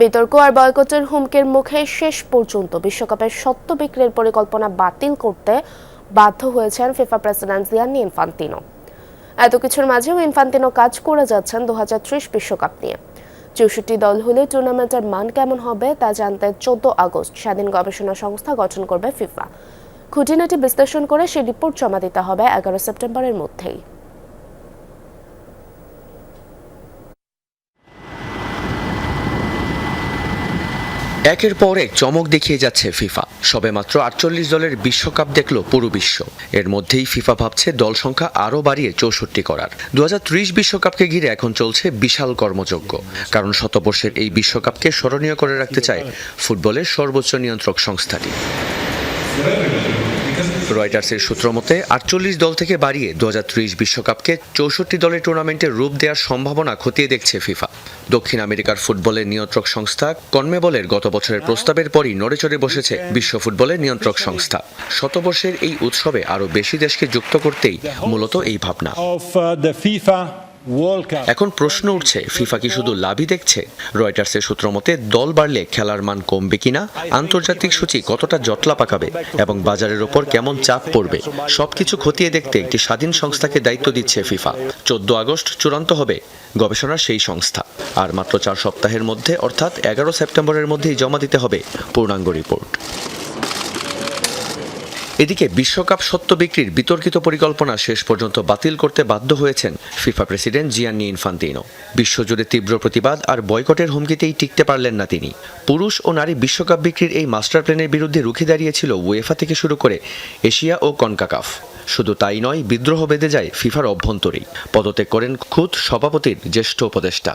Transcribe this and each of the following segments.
বিতর্ক আর বয়কটের হুমকির মুখে শেষ পর্যন্ত বিশ্বকাপের স্বত্ব বিক্রির পরিকল্পনা বাতিল করতে বাধ্য হয়েছেন ফিফা প্রেসিডেন্ট জিয়ান্নি ইনফান্তিনো। এত কিছুর মাঝেও ইনফান্তিনো কাজ করে যাচ্ছেন 2030 বিশ্বকাপ নিয়ে। 64 দল হলে টুর্নামেন্টের মান কেমন হবে তা জানতে 14 আগস্ট স্বাধীন গবেষণা সংস্থা গঠন করবে ফিফা। খুঁটিনাটি বিশ্লেষণ করে সেই রিপোর্ট জমা দিতে হবে 11 সেপ্টেম্বরের মধ্যেই। একের পর এক চমক দেখিয়ে যাচ্ছে ফিফা। সবেমাত্র 48 দলের বিশ্বকাপ দেখল পুরো বিশ্ব। এর মধ্যেই ফিফা ভাবছে দল সংখ্যা আরও বাড়িয়ে 64 করার। 2030 বিশ্বকাপকে ঘিরে এখন চলছে বিশাল কর্মযজ্ঞ। কারণ শতবর্ষের এই বিশ্বকাপকে স্মরণীয় করে রাখতে চায় ফুটবলের সর্বোচ্চ নিয়ন্ত্রক সংস্থাটি। রয়টার্সের সূত্র মতে 48 দল থেকে বাড়িয়ে 2030 বিশ্বকাপকে 64 দলের টুর্নামেন্টের রূপ দেওয়ার সম্ভাবনা খতিয়ে দেখছে ফিফা। দক্ষিণ আমেরিকার ফুটবলের নিয়ন্ত্রক সংস্থা কনমেবলের গত বছরের প্রস্তাবের পরই নড়েচড়ে বসেছে বিশ্ব ফুটবলের নিয়ন্ত্রক সংস্থা। শতবর্ষের এই উৎসবে আরও বেশি দেশকে যুক্ত করতেই মূলত এই ভাবনা। এখন প্রশ্ন উঠছে, ফিফা কি শুধু লাভই দেখছে? রয়টার্সের সূত্র মতে দল বাড়লে খেলার মান কমবে কিনা, আন্তর্জাতিক সূচি কতটা জটলা পাকাবে এবং বাজারের ওপর কেমন চাপ পড়বে, সবকিছু খতিয়ে দেখতে একটি স্বাধীন সংস্থাকে দায়িত্ব দিচ্ছে ফিফা। 14 আগস্ট চূড়ান্ত হবে গবেষণার সেই সংস্থা। আর মাত্র 4 সপ্তাহের মধ্যে অর্থাৎ 11 সেপ্টেম্বরের মধ্যেই জমা দিতে হবে পূর্ণাঙ্গ রিপোর্ট। এদিকে বিশ্বকাপ স্বত্ব বিক্রির বিতর্কিত পরিকল্পনা শেষ পর্যন্ত বাতিল করতে বাধ্য হয়েছেন ফিফা প্রেসিডেন্ট জিয়ান্নি ইনফান্তিনো। বিশ্বজুড়ে তীব্র প্রতিবাদ আর বয়কটের হুমকিতেই টিকতে পারলেন না তিনি। পুরুষ ও নারী বিশ্বকাপ বিক্রির এই মাস্টার প্ল্যানের বিরুদ্ধে রুখে দাঁড়িয়েছিল উয়েফা থেকে শুরু করে এশিয়া ও কনকাকাফ। শুধু তাই নয়, বিদ্রোহ বেঁধে যায় ফিফার অভ্যন্তরেই। পদত্যাগ করেন খুদ সভাপতির জ্যেষ্ঠ উপদেষ্টা।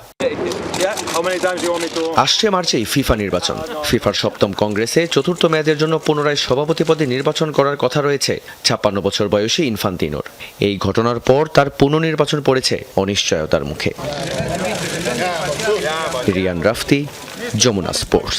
আসছে মার্চেই ফিফা নির্বাচন। ফিফার 7ম কংগ্রেসে 4র্থ মেয়াদের জন্য পুনরায় সভাপতি পদে নির্বাচন করার কথা রয়েছে 56 বছর বয়সী ইনফান্তিনোর। এই ঘটনার পর তার পুনর্নির্বাচন পড়েছে অনিশ্চয়তার মুখে। রিয়ান রাফতি, যমুনা স্পোর্টস।